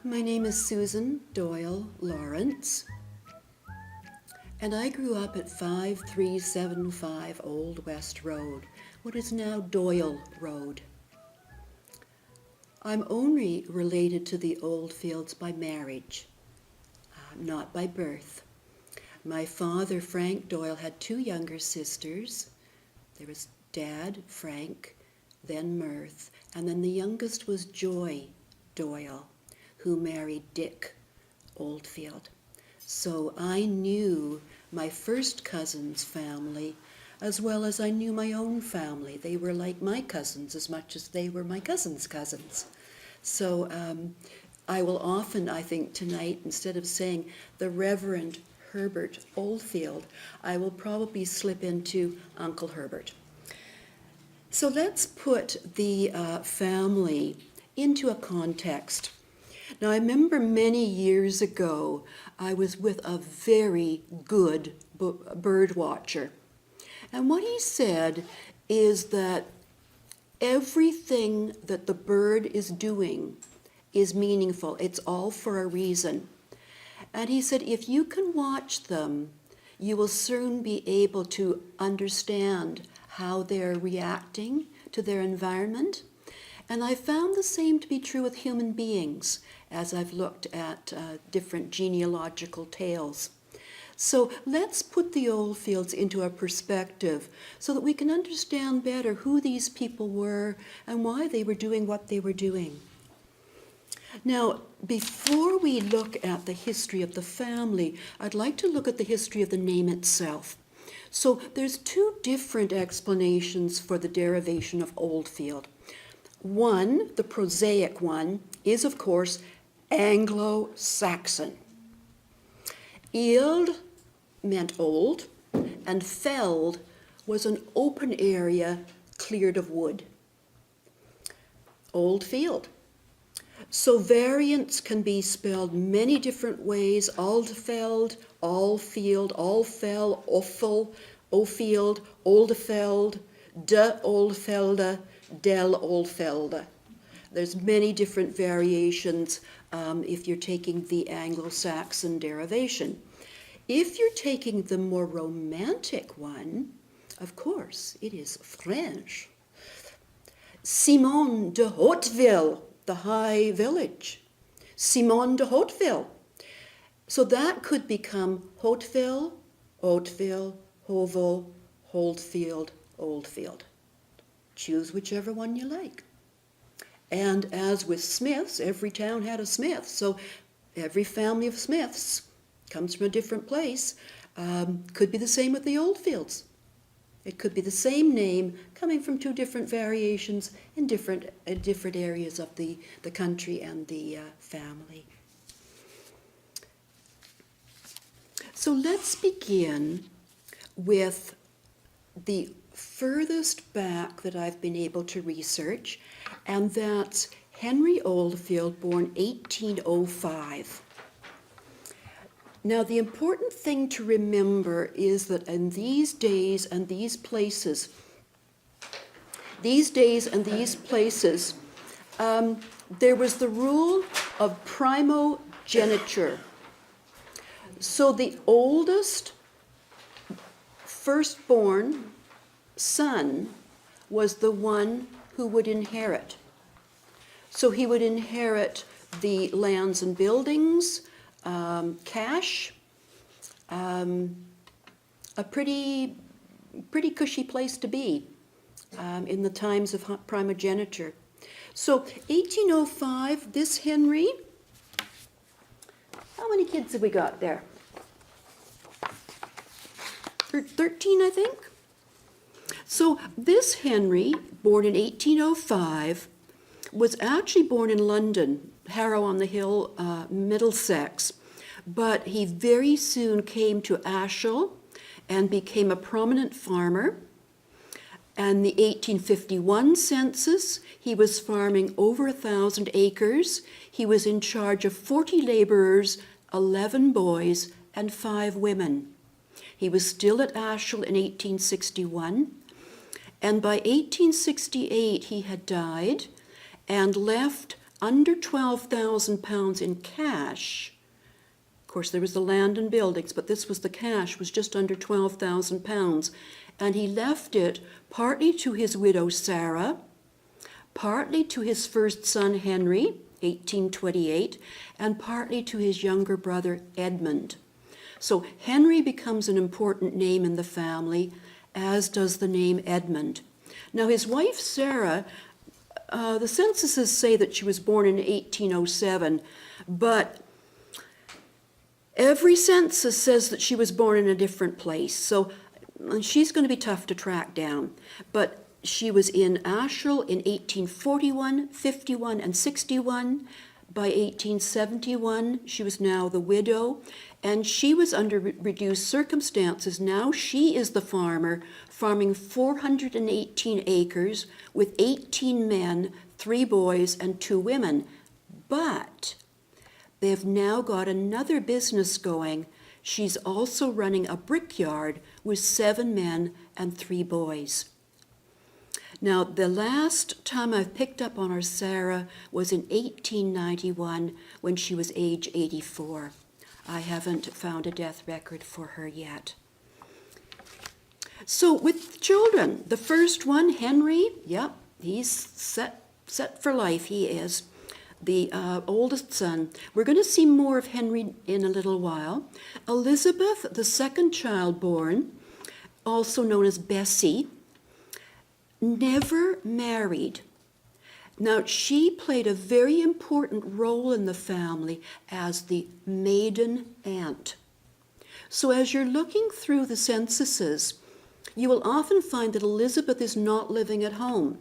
My name is Susan Doyle Lawrence, and I grew up at 5375 Old West Road, what is now Doyle Road. I'm only related to the Oldfields by marriage, not by birth. My father, Frank Doyle, had two younger sisters. There was Dad, Frank, then Mirth, and then the youngest was Joy Doyle, who married Dick Oldfield. So I knew my first cousin's family as well as I knew my own family. They were like my cousins as much as they were my cousin's cousins. So I will often, I think tonight, instead of saying the Reverend Herbert Oldfield, I will probably slip into Uncle Herbert. So let's put the family into a context. Now, I remember many years ago, I was with a very good bird watcher. And what he said is that everything that the bird is doing is meaningful. It's all for a reason. And he said, if you can watch them, you will soon be able to understand how they're reacting to their environment. And I found the same to be true with human beings as I've looked at different genealogical tales. So let's put the Oldfields into a perspective so that we can understand better who these people were and why they were doing what they were doing. Now, before we look at the history of the family, I'd like to look at the history of the name itself. So there's two different explanations for the derivation of Oldfield. One, the prosaic one, is of course Anglo-Saxon. Ield meant old, and feld was an open area cleared of wood. Old field. So variants can be spelled many different ways: Aldfeld, Allfield, Allfell, Offel, Ofield, Oldefeld, De Oldfelde, Del Oldfelde. There's many different variations if you're taking the Anglo-Saxon derivation. If you're taking the more romantic one, of course, it is French. Simon de Hauteville, the high village. Simon de Hauteville. So that could become Hauteville, Hauteville, Hovel, Holdfield, Oldfield. Choose whichever one you like. And as with Smiths, every town had a Smith. So every family of Smiths comes from a different place. Could be the same with the Oldfields. It could be the same name coming from two different variations in different areas of the country and the family. So let's begin with the furthest back that I've been able to research, and that's Henry Oldfield, born 1805. Now, the important thing to remember is that in these days and these places, there was the rule of primogeniture. So the oldest firstborn son was the one who would inherit. So he would inherit the lands and buildings, cash, a pretty cushy place to be in the times of primogeniture. So 1805, this Henry, how many kids have we got there? 13, I think. So this Henry, born in 1805, was actually born in London, Harrow-on-the-Hill, Middlesex, but he very soon came to Ashel and became a prominent farmer. And the 1851 census, he was farming over 1,000 acres. He was in charge of 40 laborers, 11 boys, and 5 women. He was still at Ashel in 1861, and by 1868 he had died and left under £12,000 in cash. Of course, there was the land and buildings, but this was the cash, was just under £12,000. And he left it partly to his widow Sarah, partly to his first son Henry, 1828, and partly to his younger brother Edmund. So Henry becomes an important name in the family, as does the name Edmund. Now his wife Sarah, the censuses say that she was born in 1807, but every census says that she was born in a different place. So she's going to be tough to track down. But she was in Ashel in 1841, 51, and 61. By 1871, she was now the widow, and she was under reduced circumstances. Now she is the farmer, farming 418 acres with 18 men, 3 boys, and 2 women. But they've now got another business going. She's also running a brickyard with 7 men and 3 boys. Now, the last time I've picked up on our Sarah was in 1891 when she was age 84. I haven't found a death record for her yet. So with children, the first one, Henry, yep, he's set for life, he is. The oldest son. We're going to see more of Henry in a little while. Elizabeth, the second child born, also known as Bessie, never married. Now, she played a very important role in the family as the maiden aunt. So as you're looking through the censuses, you will often find that Elizabeth is not living at home.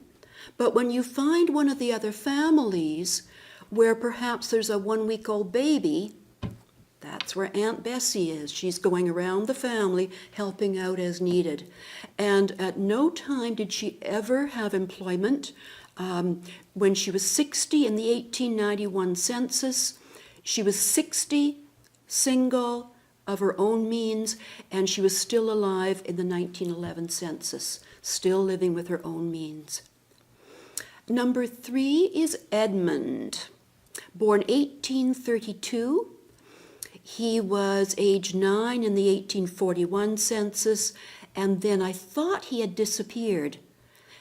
But when you find one of the other families where perhaps there's a 1-week-old baby, that's where Aunt Bessie is. She's going around the family, helping out as needed. And at no time did she ever have employment. When she was 60 in the 1891 census, she was 60, single, of her own means, and she was still alive in the 1911 census, still living with her own means. Number 3 is Edmund, born 1832. He was age 9 in the 1841 census, and then I thought he had disappeared.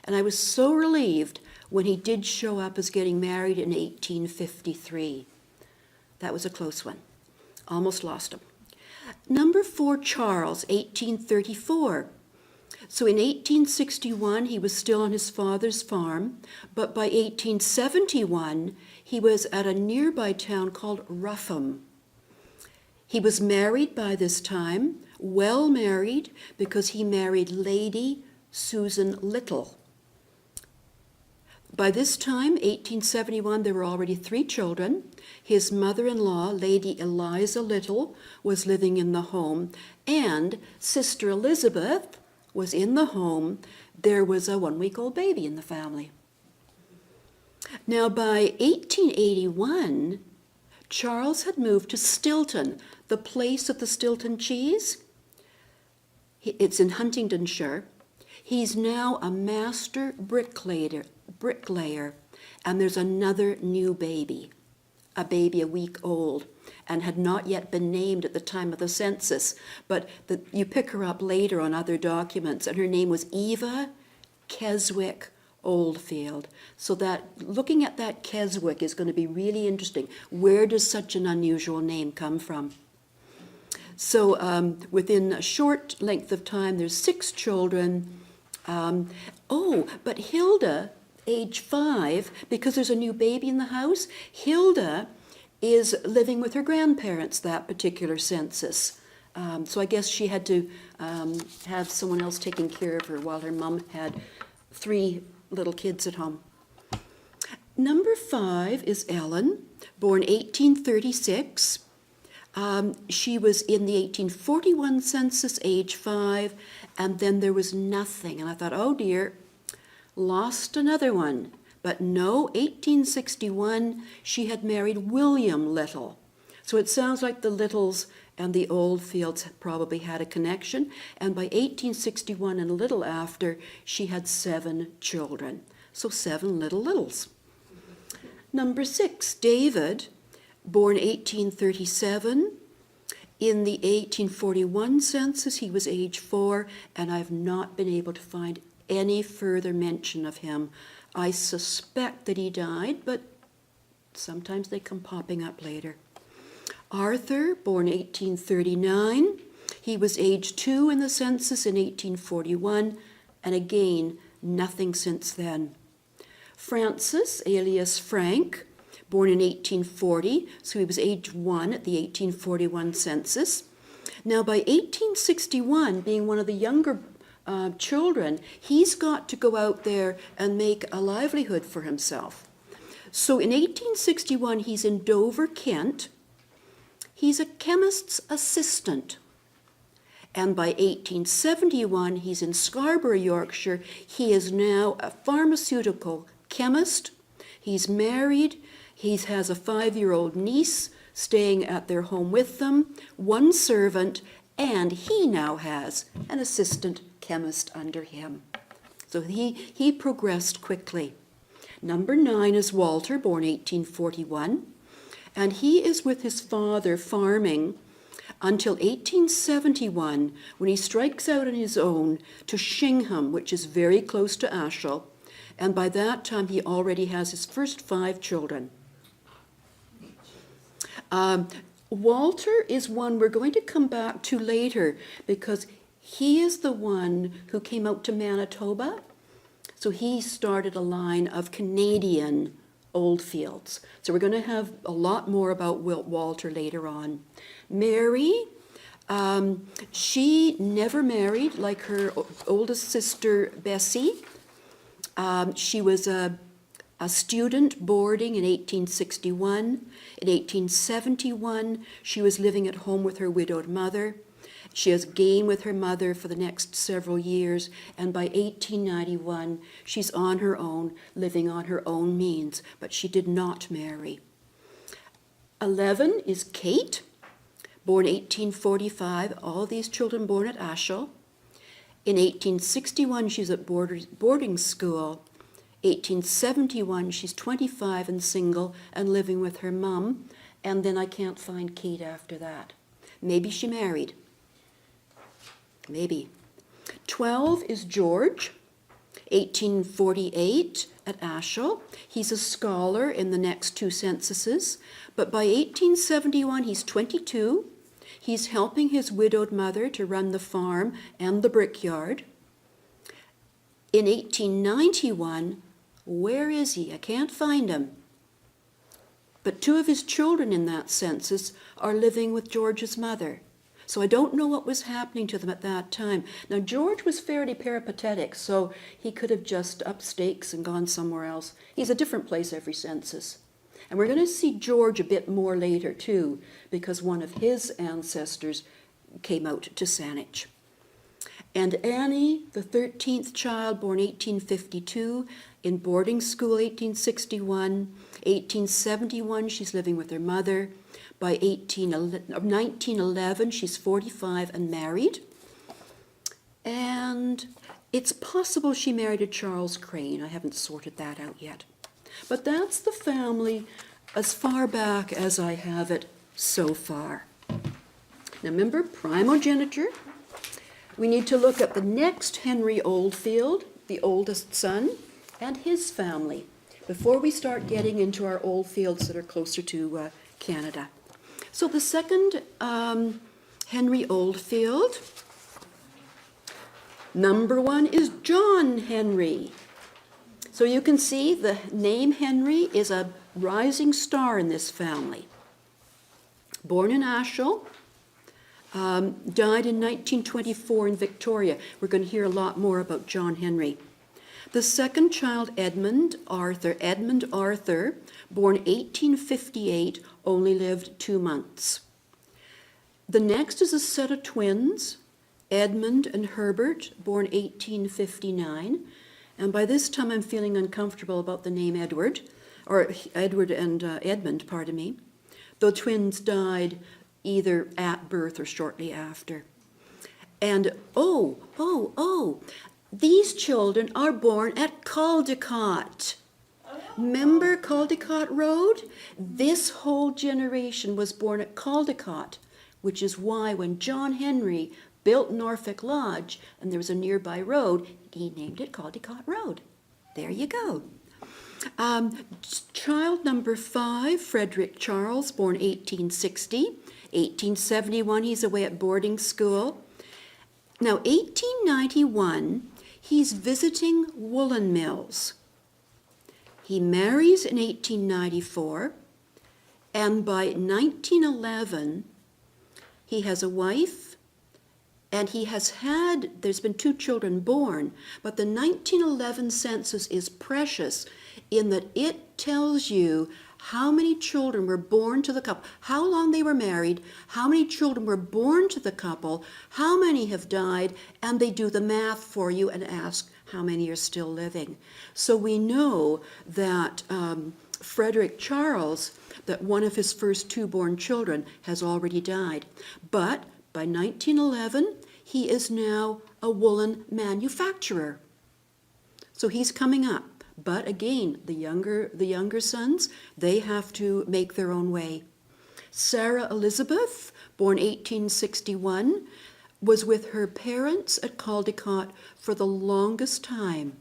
And I was so relieved when he did show up as getting married in 1853. That was a close one. Almost lost him. Number 4, Charles, 1834. So in 1861, he was still on his father's farm, but by 1871, he was at a nearby town called Rougham. He was married by this time, well married, because he married Lady Susan Little. By this time, 1871, there were already 3 children. His mother-in-law, Lady Eliza Little, was living in the home, and Sister Elizabeth was in the home. There was a 1-week-old baby in the family. Now, by 1881, Charles had moved to Stilton, the place of the Stilton cheese. It's in Huntingdonshire. He's now a master bricklayer, and there's another new baby, a baby a week old, and had not yet been named at the time of the census, but you pick her up later on other documents, and her name was Eva Keswick Oldfield. So that looking at that Keswick is going to be really interesting. Where does such an unusual name come from? So within a short length of time, there's 6 children. But Hilda, age 5, because there's a new baby in the house, Hilda is living with her grandparents that particular census. So I guess she had to have someone else taking care of her while her mom had 3 little kids at home. Number 5 is Ellen, born 1836. She was in the 1841 census, age 5, and then there was nothing. And I thought, oh dear, lost another one. But no, 1861, she had married William Little. So it sounds like the Littles and the Oldfields probably had a connection. And by 1861 and a little after, she had 7 children. So 7 little Littles. Number 6, David, born 1837. In the 1841 census, he was age 4, and I've not been able to find any further mention of him. I suspect that he died, but sometimes they come popping up later. Arthur, born 1839. He was age 2 in the census in 1841, and again, nothing since then. Francis, alias Frank, born in 1840, so he was age 1 at the 1841 census. Now, by 1861, being one of the younger children, he's got to go out there and make a livelihood for himself. So in 1861, he's in Dover, Kent. He's a chemist's assistant. And by 1871, he's in Scarborough, Yorkshire. He is now a pharmaceutical chemist. He's married. He has a 5-year-old niece staying at their home with them, 1 servant, and he now has an assistant chemist under him. So he progressed quickly. Number 9 is Walter, born 1841, and he is with his father farming until 1871, when he strikes out on his own to Shingham, which is very close to Ashel, and by that time he already has his first 5 children. Walter is one we're going to come back to later, because he is the one who came out to Manitoba. So he started a line of Canadian Oldfields. So we're going to have a lot more about Walter later on. Mary, she never married like her oldest sister Bessie. She was a student boarding in 1861. In 1871, she was living at home with her widowed mother. She has game with her mother for the next several years, and by 1891, she's on her own, living on her own means, but she did not marry. 11 is Kate, born 1845, all these children born at Ashel. In 1861, she's at boarding school. 1871, she's 25 and single and living with her mum, and then I can't find Kate after that. Maybe she married. Maybe. 12 is George, 1848 at Ashel. He's a scholar in the next 2 censuses, but by 1871 he's 22. He's helping his widowed mother to run the farm and the brickyard. In 1891, where is he? I can't find him. But 2 of his children in that census are living with George's mother. So I don't know what was happening to them at that time. Now, George was fairly peripatetic, so he could have just upped stakes and gone somewhere else. He's a different place every census. And we're going to see George a bit more later, too, because one of his ancestors came out to Saanich. And Annie, the 13th child, born 1852, in boarding school 1861. 1871, she's living with her mother. By 1911, she's 45 and married. And it's possible she married a Charles Crane. I haven't sorted that out yet. But that's the family as far back as I have it so far. Now remember, primogeniture. We need to look at the next Henry Oldfield, the oldest son, and his family, before we start getting into our Oldfields that are closer to Canada. So the second Henry Oldfield, number 1 is John Henry. So you can see the name Henry is a rising star in this family. Born in Ashel, died in 1924 in Victoria. We're going to hear a lot more about John Henry. The second child, Edmund Arthur, born 1858, only lived 2 months. The next is a set of twins, Edmund and Herbert, born 1859. And by this time I'm feeling uncomfortable about the name Edward and Edmund, pardon me. The twins died either at birth or shortly after. And these children are born at Caldecott. Remember Caldecott Road? This whole generation was born at Caldecott, which is why when John Henry built Norfolk Lodge and there was a nearby road, he named it Caldecott Road. There you go. Child number 5, Frederick Charles, born 1860. 1871, he's away at boarding school. Now, 1891, he's visiting woolen mills. He marries in 1894, and by 1911, he has a wife, and there's been 2 children born, but the 1911 census is precious in that it tells you how many children were born to the couple, how long they were married, how many children were born to the couple, how many have died, and they do the math for you and ask how many are still living. So we know that Frederick Charles, that one of his first 2 born children has already died. But by 1911, he is now a woolen manufacturer. So he's coming up. But again, the younger sons, they have to make their own way. Sarah Elizabeth, born 1861, was with her parents at Caldecott for the longest time.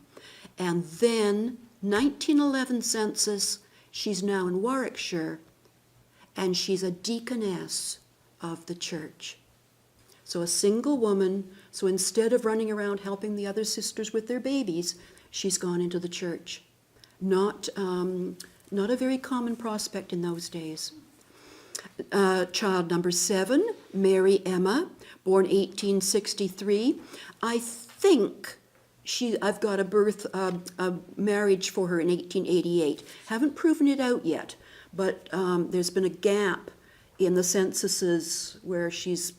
And then 1911 census, she's now in Warwickshire, and she's a deaconess of the church. So a single woman, so instead of running around helping the other sisters with their babies, she's gone into the church. Not a very common prospect in those days. Child number 7, Mary Emma, born 1863. I think I've got a marriage for her in 1888. Haven't proven it out yet, but there's been a gap in the censuses where she's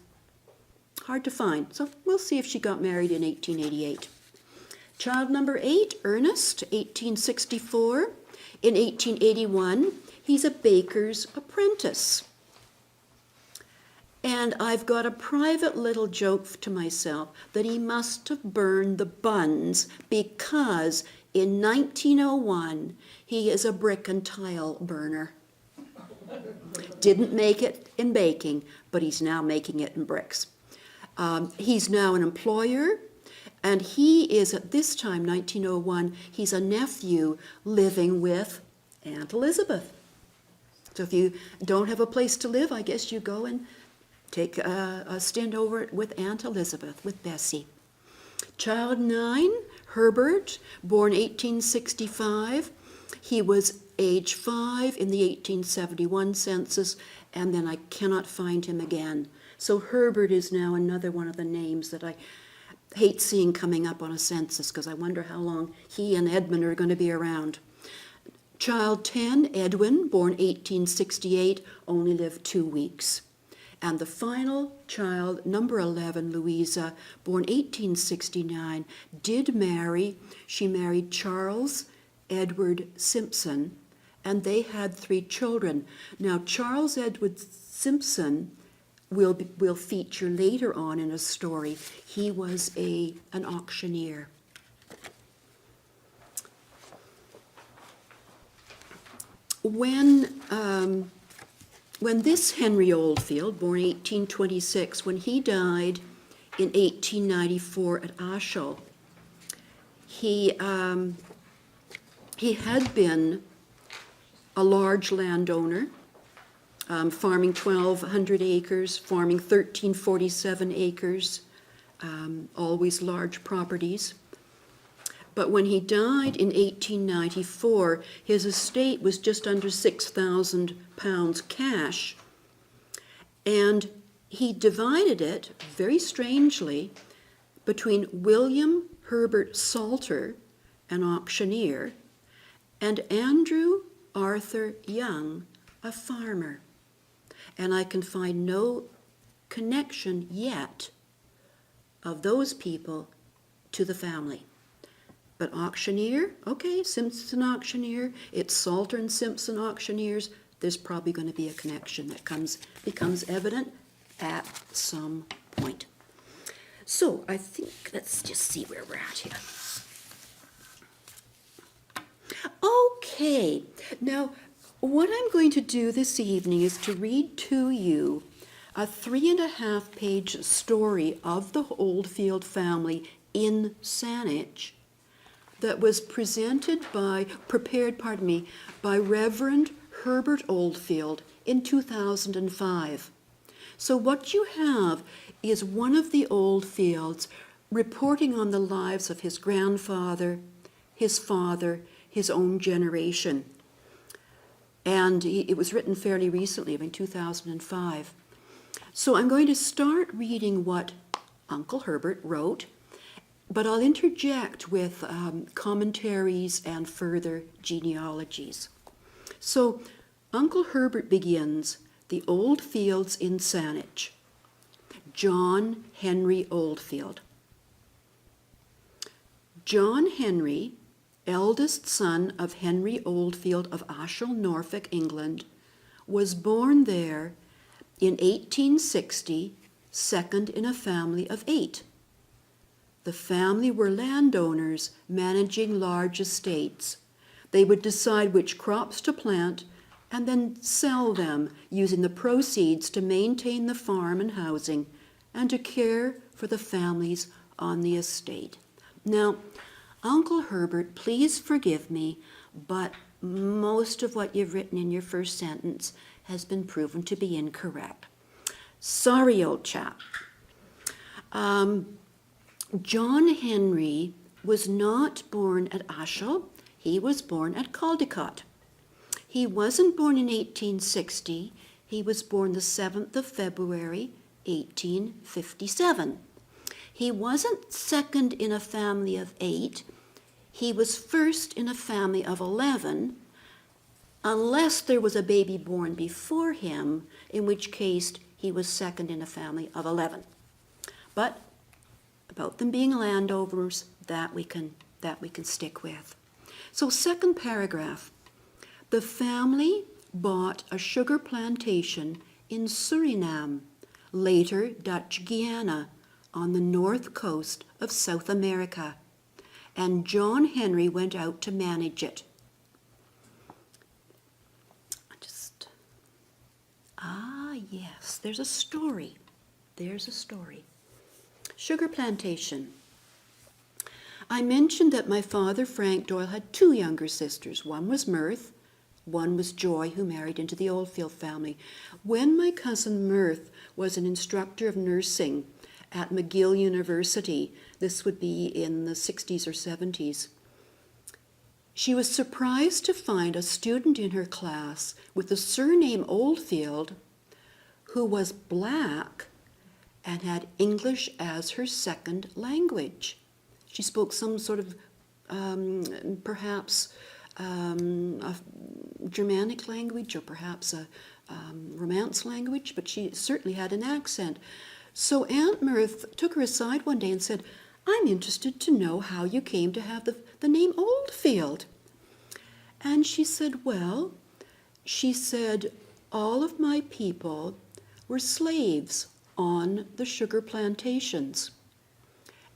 hard to find. So we'll see if she got married in 1888. Child number 8, Ernest, 1864. In 1881, he's a baker's apprentice. And I've got a private little joke to myself that he must have burned the buns because in 1901, he is a brick and tile burner. Didn't make it in baking, but he's now making it in bricks. He's now an employer. And he is, at this time, 1901, he's a nephew living with Aunt Elizabeth. So if you don't have a place to live, I guess you go and take a stint over with Aunt Elizabeth, with Bessie. Child 9, Herbert, born 1865. He was age 5 in the 1871 census, and then I cannot find him again. So Herbert is now another one of the names that I hate seeing coming up on a census because I wonder how long he and Edmund are going to be around. Child 10, Edwin, born 1868, only lived 2 weeks. And the final child, number 11, Louisa, born 1869, did marry. She married Charles Edward Simpson, and they had 3 children. Now, Charles Edward Simpson will feature later on in a story. He was an auctioneer. When this Henry Oldfield, born 1826, when he died in 1894 at Ashel, he had been a large landowner, farming 1,200 acres, farming 1,347 acres, always large properties. But when he died in 1894, his estate was just under £6,000 cash, and he divided it, very strangely, between William Herbert Salter, an auctioneer, and Andrew Arthur Young, a farmer. And I can find no connection yet of those people to the family. But auctioneer, okay, Simpson auctioneer, it's Salter and Simpson auctioneers. There's probably going to be a connection that becomes evident at some point. So I think, let's just see where we're at here. Okay, now what I'm going to do this evening is to read to you a 3.5-page story of the Oldfield family in Saanich that was prepared by Reverend Herbert Oldfield in 2005. So what you have is one of the Oldfields reporting on the lives of his grandfather, his father, his own generation. And it was written fairly recently, in 2005. So I'm going to start reading what Uncle Herbert wrote, but I'll interject with commentaries and further genealogies. So Uncle Herbert begins, The Oldfields in Saanich. John Henry Oldfield. John Henry, eldest son of Henry Oldfield of Ashel, Norfolk, England, was born there in 1860, second in a family of 8. The family were landowners managing large estates. They would decide which crops to plant and then sell them, using the proceeds to maintain the farm and housing and to care for the families on the estate. Now, Uncle Herbert, please forgive me, but most of what you've written in your first sentence has been proven to be incorrect. Sorry, old chap. John Henry was not born at Ashel. He was born at Caldecott. He wasn't born in 1860. He was born the 7th of February, 1857. He wasn't second in a family of 8. He was first in a family of 11, unless there was a baby born before him, in which case he was second in a family of 11. But about them being landowners, that we can stick with. So second paragraph. The family bought a sugar plantation in Suriname, later Dutch Guiana, on the north coast of South America, and John Henry went out to manage it. Yes, there's a story. Sugar plantation. I mentioned that my father, Frank Doyle, had 2 younger sisters. One was Mirth, one was Joy, who married into the Oldfield family. When my cousin Mirth was an instructor of nursing at McGill University, this would be in the 60s or 70s, she was surprised to find a student in her class with the surname Oldfield who was black and had English as her second language. She spoke some sort of perhaps a Germanic language or perhaps a Romance language, but she certainly had an accent. So Aunt Mirth took her aside one day and said, I'm interested to know how you came to have the name Oldfield. And she said, well, all of my people were slaves on the sugar plantations.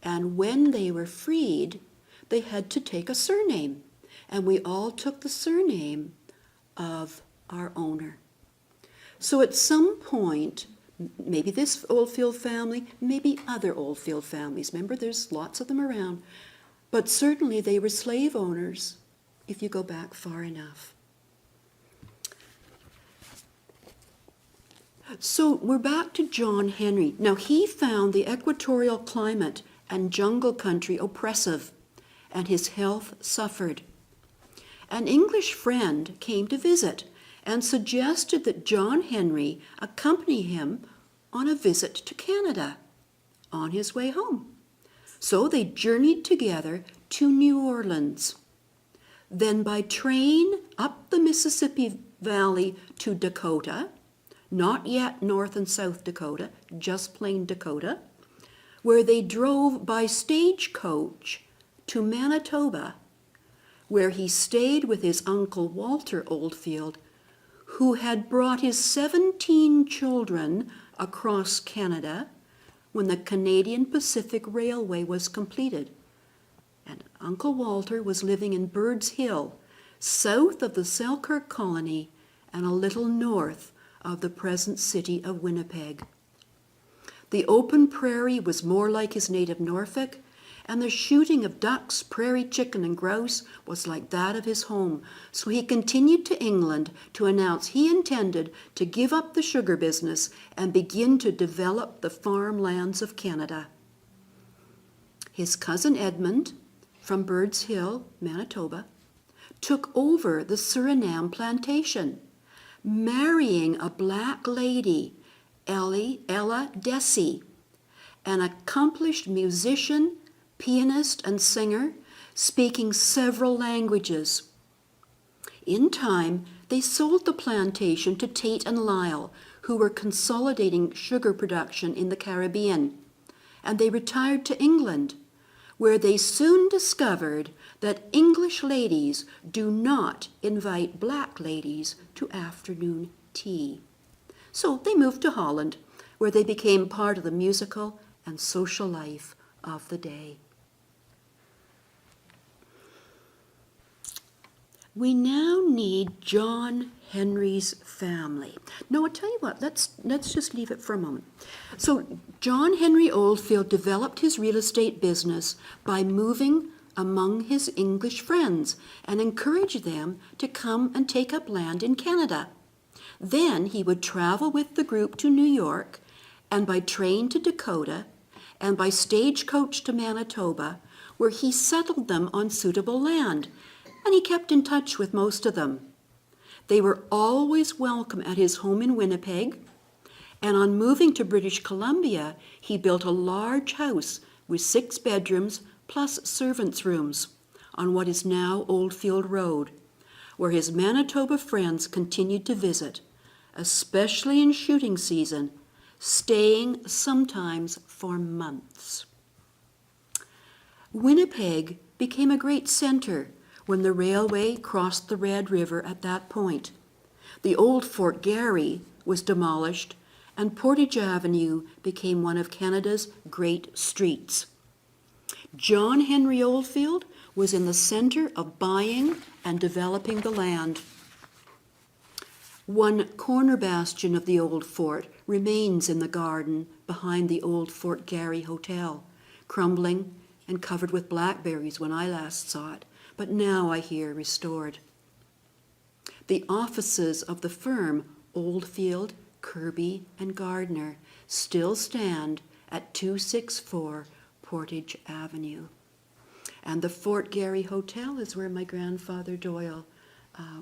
And when they were freed, they had to take a surname. And we all took the surname of our owner. So at some point, maybe this Oldfield family, maybe other Oldfield families, remember there's lots of them around, but certainly they were slave owners if you go back far enough. So we're back to John Henry. Now he found the equatorial climate and jungle country oppressive, and his health suffered. An English friend came to visit and suggested that John Henry accompany him on a visit to Canada on his way home. So they journeyed together to New Orleans. Then by train up the Mississippi Valley to Dakota, not yet North and South Dakota, just plain Dakota, where they drove by stagecoach to Manitoba, where he stayed with his uncle Walter Oldfield, who had brought his 17 children across Canada when the Canadian Pacific Railway was completed. And Uncle Walter was living in Bird's Hill, south of the Selkirk colony and a little north of the present city of Winnipeg. The open prairie was more like his native Norfolk, and the shooting of ducks, prairie chicken, and grouse was like that of his home. So he continued to England to announce he intended to give up the sugar business and begin to develop the farmlands of Canada. His cousin Edmund, from Bird's Hill, Manitoba, took over the Suriname plantation, marrying a black lady, Ella Desi, an accomplished musician, pianist, and singer, speaking several languages. In time, they sold the plantation to Tate and Lyle, who were consolidating sugar production in the Caribbean, and they retired to England, where they soon discovered that English ladies do not invite black ladies to afternoon tea. So they moved to Holland, where they became part of the musical and social life of the day. We now need John Henry's family. No, I'll tell you what, let's just leave it for a moment. So John Henry Oldfield developed his real estate business by moving among his English friends and encouraged them to come and take up land in Canada. Then he would travel with the group to New York, and by train to Dakota, and by stagecoach to Manitoba, where he settled them on suitable land, and he kept in touch with most of them. They were always welcome at his home in Winnipeg, and on moving to British Columbia, he built a large house with 6 bedrooms plus servants' rooms on what is now Oldfield Road, where his Manitoba friends continued to visit, especially in shooting season, staying sometimes for months. Winnipeg became a great center when the railway crossed the Red River at that point. The old Fort Garry was demolished, and Portage Avenue became one of Canada's great streets. John Henry Oldfield was in the center of buying and developing the land. One corner bastion of the old fort remains in the garden behind the old Fort Garry Hotel, crumbling and covered with blackberries when I last saw it, but now I hear restored. The offices of the firm Oldfield, Kirby, and Gardner still stand at 264 Portage Avenue. And the Fort Garry Hotel is where my grandfather Doyle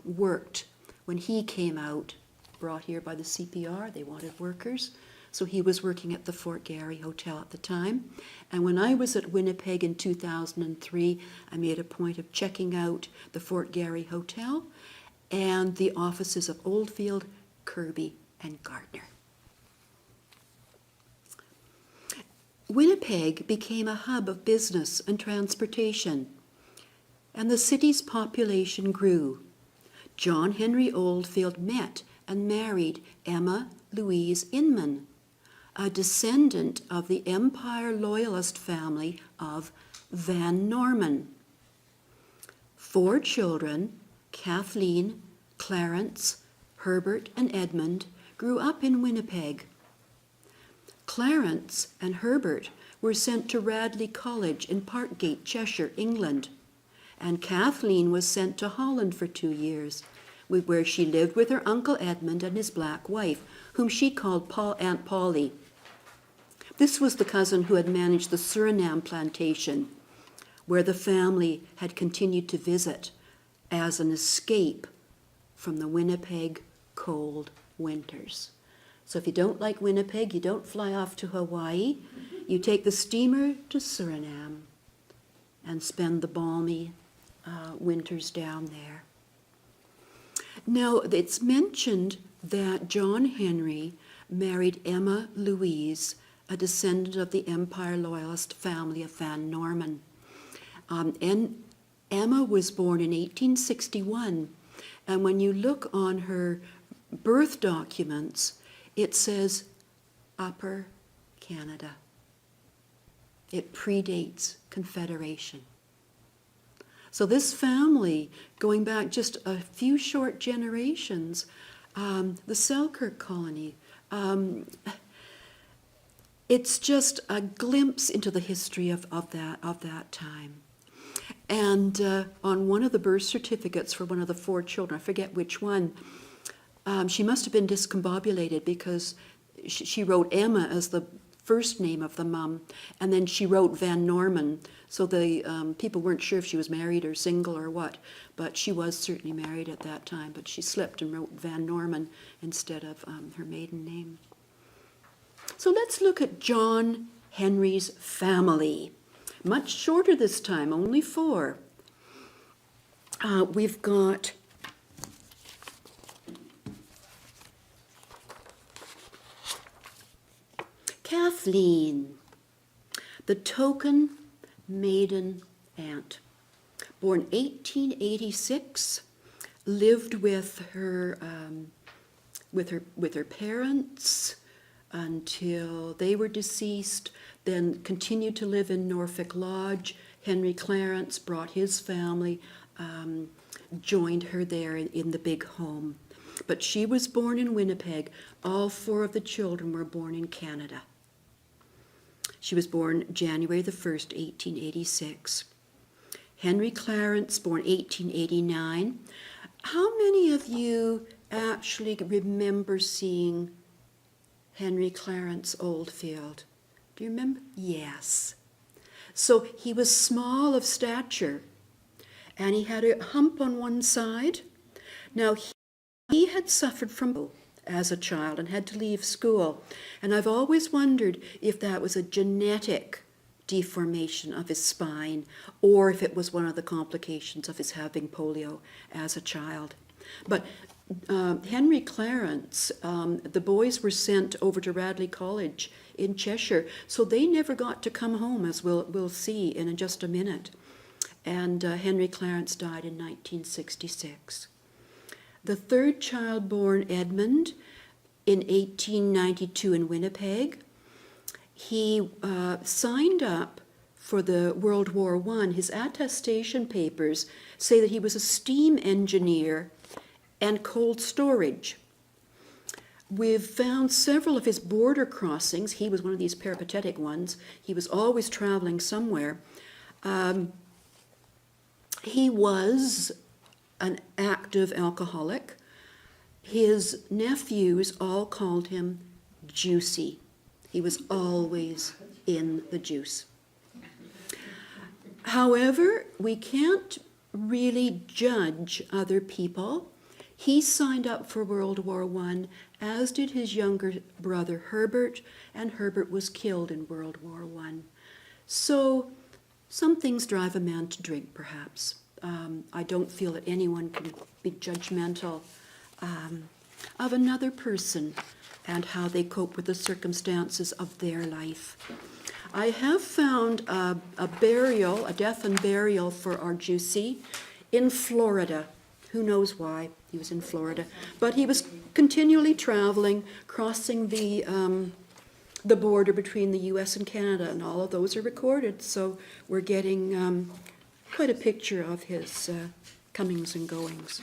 worked when he came out, brought here by the CPR. They wanted workers, so he was working at the Fort Garry Hotel at the time. And when I was at Winnipeg in 2003, I made a point of checking out the Fort Garry Hotel and the offices of Oldfield, Kirby, and Gardner. Winnipeg became a hub of business and transportation, and the city's population grew. John Henry Oldfield met and married Emma Louise Inman, a descendant of the Empire Loyalist family of Van Norman. 4 children, Kathleen, Clarence, Herbert, and Edmund, grew up in Winnipeg. Clarence and Herbert were sent to Radley College in Parkgate, Cheshire, England, and Kathleen was sent to Holland for 2 years, where she lived with her Uncle Edmund and his black wife, whom she called Aunt Polly. This was the cousin who had managed the Suriname plantation, where the family had continued to visit as an escape from the Winnipeg cold winters. So if you don't like Winnipeg, you don't fly off to Hawaii. You take the steamer to Suriname and spend the balmy winters down there. Now, it's mentioned that John Henry married Emma Louise, a descendant of the Empire Loyalist family of Van Norman. And Emma was born in 1861, and when you look on her birth documents, it says Upper Canada. It predates Confederation. So this family, going back just a few short generations, the Selkirk colony, it's just a glimpse into the history of that time. And on one of the birth certificates for one of the 4 children, I forget which one, she must have been discombobulated because she wrote Emma as the first name of the mum, and then she wrote Van Norman, so the people weren't sure if she was married or single or what, but she was certainly married at that time, but she slipped and wrote Van Norman instead of her maiden name. So let's look at John Henry's family. Much shorter this time, only 4. We've got Kathleen, the token maiden aunt, born 1886, lived with her parents until they were deceased, then continued to live in Norfolk Lodge. Henry Clarence brought his family, joined her there in the big home. But she was born in Winnipeg. All 4 of the children were born in Canada. She was born January the 1st, 1886. Henry Clarence, born 1889. How many of you actually remember seeing Henry Clarence Oldfield? Do you remember? Yes. So he was small of stature, and he had a hump on one side. Now, he had suffered from as a child and had to leave school. And I've always wondered if that was a genetic deformation of his spine or if it was one of the complications of his having polio as a child. But Henry Clarence, the boys were sent over to Radley College in Cheshire, so they never got to come home, as we'll see in just a minute. And Henry Clarence died in 1966. The 3rd child born, Edmund, in 1892 in Winnipeg. He signed up for the World War I. His attestation papers say that he was a steam engineer and cold storage. We've found several of his border crossings. He was one of these peripatetic ones. He was always traveling somewhere. He was an active alcoholic. His nephews all called him Juicy. He was always in the juice. However, we can't really judge other people. He signed up for World War I, as did his younger brother Herbert, and Herbert was killed in World War I. So some things drive a man to drink, perhaps. I don't feel that anyone can be judgmental of another person and how they cope with the circumstances of their life. I have found a burial, a death and burial for our Juicy in Florida. Who knows why he was in Florida? But he was continually traveling, crossing the border between the U.S. and Canada, and all of those are recorded. So we're getting quite a picture of his comings and goings.